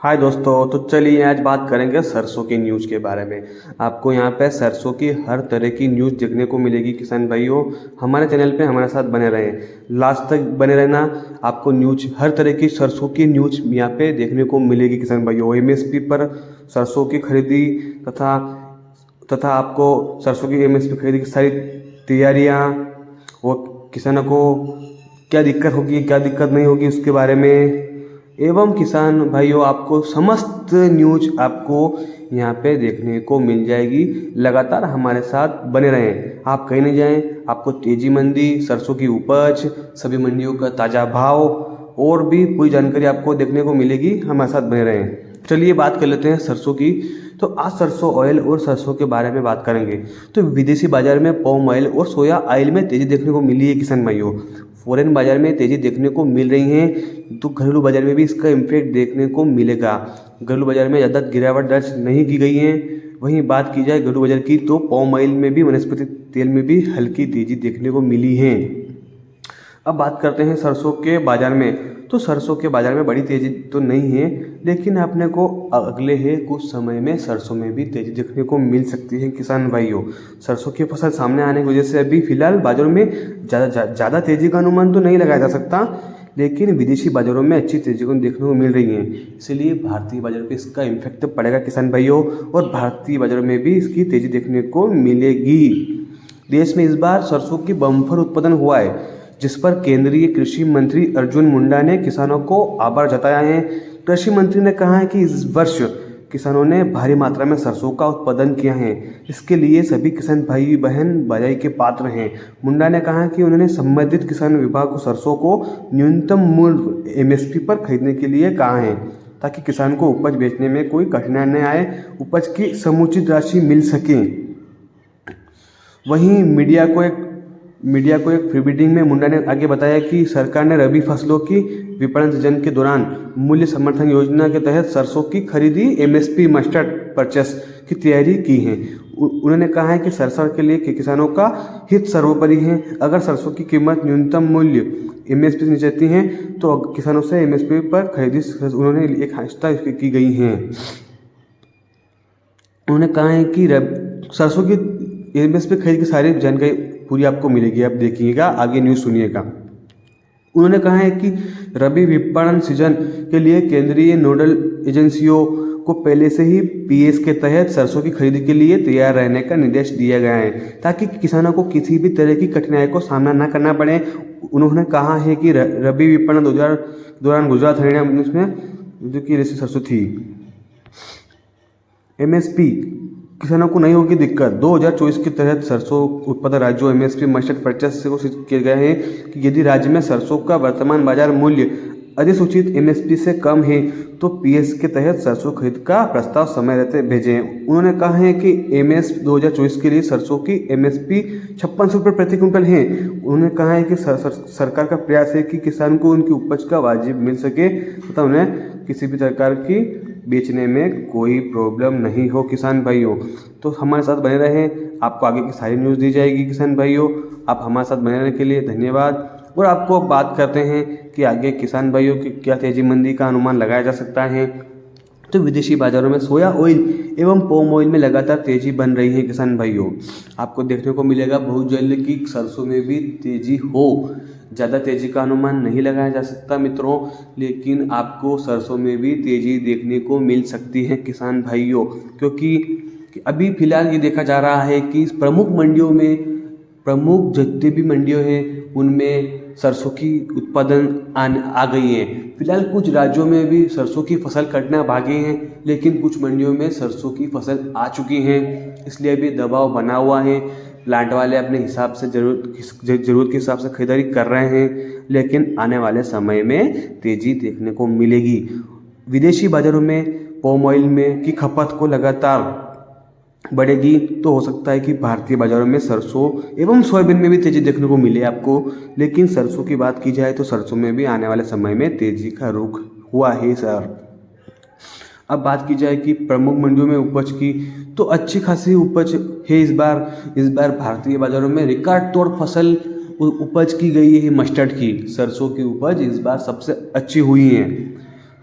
हाय दोस्तों, तो चलिए आज बात करेंगे सरसों की न्यूज़ के बारे में। आपको यहाँ पे सरसों की हर तरह की न्यूज़ देखने को मिलेगी किसान भाइयों। हमारे चैनल पे हमारे साथ बने रहें, लास्ट तक बने रहना। आपको न्यूज़ हर तरह की सरसों की न्यूज़ यहाँ पे देखने को मिलेगी किसान भाइयों। एमएसपी पर सरसों की खरीदी तथा तथा आपको सरसों की एमएसपी खरीदी की सारी तैयारियाँ और किसानों को क्या दिक्कत होगी क्या दिक्कत नहीं होगी उसके बारे में एवं किसान भाइयों आपको समस्त न्यूज आपको यहाँ पे देखने को मिल जाएगी। लगातार हमारे साथ बने रहें, आप कहीं नहीं जाएं। आपको तेजी मंडी, सरसों की उपज, सभी मंडियों का ताज़ा भाव और भी पूरी जानकारी आपको देखने को मिलेगी। हमारे साथ बने रहें। चलिए बात कर लेते हैं सरसों की। तो आज सरसों ऑयल और सरसों के बारे में बात करेंगे। तो विदेशी बाजार में पाम ऑयल और सोया ऑयल में तेजी देखने को मिली है किसान भाइयों। फॉरेन बाजार में तेजी देखने को मिल रही है, तो घरेलू बाजार में भी इसका इम्पैक्ट देखने को मिलेगा। घरेलू बाजार में ज़्यादा गिरावट दर्ज नहीं की गई है। वहीं बात की जाए घरेलू बाजार की, तो पाम ऑयल में भी, वनस्पति तेल में भी हल्की तेजी देखने को मिली है। अब बात करते हैं सरसों के बाजार में। तो सरसों के बाजार में बड़ी तेजी तो नहीं है, लेकिन अपने को अगले है कुछ समय में सरसों में भी तेजी देखने को मिल सकती है किसान भाइयों। सरसों की फसल सामने आने की वजह से अभी फिलहाल बाजारों में ज़्यादा तेजी का अनुमान तो नहीं लगाया जा सकता, लेकिन विदेशी बाजारों में अच्छी तेजी को देखने को मिल रही है। इसलिए भारतीय बाजार पे इसका इम्पैक्ट तो पड़ेगा किसान भाइयों, और भारतीय बाजारों में भी इसकी तेजी देखने को मिलेगी। देश में इस बार सरसों की बम्पर उत्पादन हुआ है, जिस पर केंद्रीय कृषि मंत्री अर्जुन मुंडा ने किसानों को आभार जताया है। कृषि मंत्री ने कहा है कि इस वर्ष किसानों ने भारी मात्रा में सरसों का उत्पादन किया है। इसके लिए सभी किसान भाई बहन बधाई के पात्र हैं। मुंडा ने कहा कि उन्होंने संबंधित किसान विभाग को सरसों को न्यूनतम मूल्य एमएसपी पर खरीदने के लिए कहा है, ताकि किसान को उपज बेचने में कोई कठिनाई न आए, उपज की समुचित राशि मिल सके। वहीं मीडिया को एक फ्री मीटिंग में मुंडा ने आगे बताया कि सरकार ने रबी फसलों की विपणन सीजन के दौरान मूल्य समर्थन योजना के तहत सरसों की खरीदी एमएसपी मस्टर्ड परचेस की तैयारी की है। उन्होंने कहा है कि सरसों के लिए किसानों का हित सर्वोपरि है। अगर सरसों की कीमत न्यूनतम मूल्य एमएसपी से नीचे जाती है तो किसानों से एमएसपी पर खरीदी उन्होंने एक आस्था की गई है। उन्होंने कहा है कि सरसों की एमएसपी खरीद की सारी जानकारी पूरी आपको मिलेगी। आप देखिएगा, आगे न्यूज़ सुनिएगा। उन्होंने कहा है कि रबी विपणन सीजन के लिए केंद्रीय नोडल एजेंसियों को पहले से ही पीएस के तहत सरसों की खरीदी के लिए तैयार रहने का निर्देश दिया गया है, ताकि किसानों को किसी भी तरह की कठिनाई को सामना न करना पड़े। उन्होंने कहा है कि रबी विपणन दौरान गुजरात, हरियाणा में जो कि सरसों थी, एमएसपी किसानों को नहीं होगी दिक्कत। 2024 के तहत सरसों उत्पादक राज्यों एमएसपी मस्टर्ड परचेस से घोषित किए गए हैं कि यदि राज्य में सरसों का वर्तमान बाजार मूल्य अधिसूचित एमएसपी से कम है तो पीएस के तहत सरसों खरीद का प्रस्ताव समय रहते भेजें। उन्होंने कहा है कि एमएस 2024 के लिए सरसों की एमएसपी 56 रुपये प्रति क्विंटल है। उन्होंने कहा है कि सरकार का प्रयास है कि किसान को उनकी उपज का वाजिब मिल सके तथा उन्हें किसी भी प्रकार की बेचने में कोई प्रॉब्लम नहीं हो। किसान भाइयों, तो हमारे साथ बने रहें, आपको आगे की सारी न्यूज़ दी जाएगी। किसान भाइयों, आप हमारे साथ बने रहने के लिए धन्यवाद। और आपको बात करते हैं कि आगे किसान भाइयों की क्या तेजी मंदी का अनुमान लगाया जा सकता है। तो विदेशी बाजारों में सोया ऑयल एवं पाम ऑयल में लगातार तेजी बन रही है किसान भाइयों। आपको देखने को मिलेगा बहुत जल्द कि सरसों में भी तेजी हो। ज़्यादा तेजी का अनुमान नहीं लगाया जा सकता मित्रों, लेकिन आपको सरसों में भी तेजी देखने को मिल सकती है किसान भाइयों, क्योंकि अभी फिलहाल ये देखा जा रहा है कि प्रमुख जितनी भी मंडियों हैं उनमें सरसों की उत्पादन आ गई है। फिलहाल कुछ राज्यों में भी सरसों की फसल कटना बाकी है, लेकिन कुछ मंडियों में सरसों की फसल आ चुकी है। इसलिए अभी दबाव बना हुआ है। प्लांट वाले अपने हिसाब से ज़रूरत के हिसाब से खरीदारी कर रहे हैं, लेकिन आने वाले समय में तेज़ी देखने को मिलेगी। विदेशी बाज़ारों में पाम ऑयल में की खपत को लगातार बढ़ेगी, तो हो सकता है कि भारतीय बाज़ारों में सरसों एवं सोयाबीन में भी तेज़ी देखने को मिले आपको। लेकिन सरसों की बात की जाए तो सरसों में भी आने वाले समय में तेज़ी का रुख हुआ है सर। अब बात की जाए कि प्रमुख मंडियों में उपज की, तो अच्छी खासी उपज है इस बार भारतीय बाज़ारों में रिकॉर्ड तोड़ फसल उपज की गई है। मस्टर्ड की, सरसों की उपज इस बार सबसे अच्छी हुई है।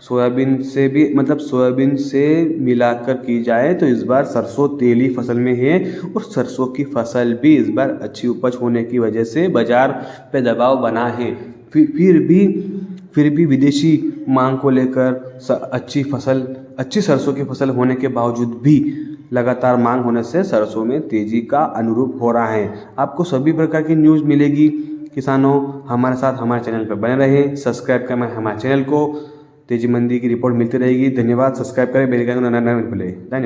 सोयाबीन से भी मतलब सोयाबीन से मिलाकर की जाए तो इस बार सरसों तेली फसल में है और सरसों की फसल भी इस बार अच्छी उपज होने की वजह से बाज़ार पे दबाव बना है। फिर भी विदेशी मांग को लेकर अच्छी सरसों की फसल होने के बावजूद भी लगातार मांग होने से सरसों में तेज़ी का अनुरूप हो रहा है। आपको सभी प्रकार की न्यूज़ मिलेगी। किसानों, हमारे साथ हमारे चैनल पर बने रहें, सब्सक्राइब करें हमारे चैनल को। तेजी मंदी की रिपोर्ट मिलती रहेगी। धन्यवाद। सब्सक्राइब करें, बेल आइकन को दबाना ना भूलें। धन्यवाद।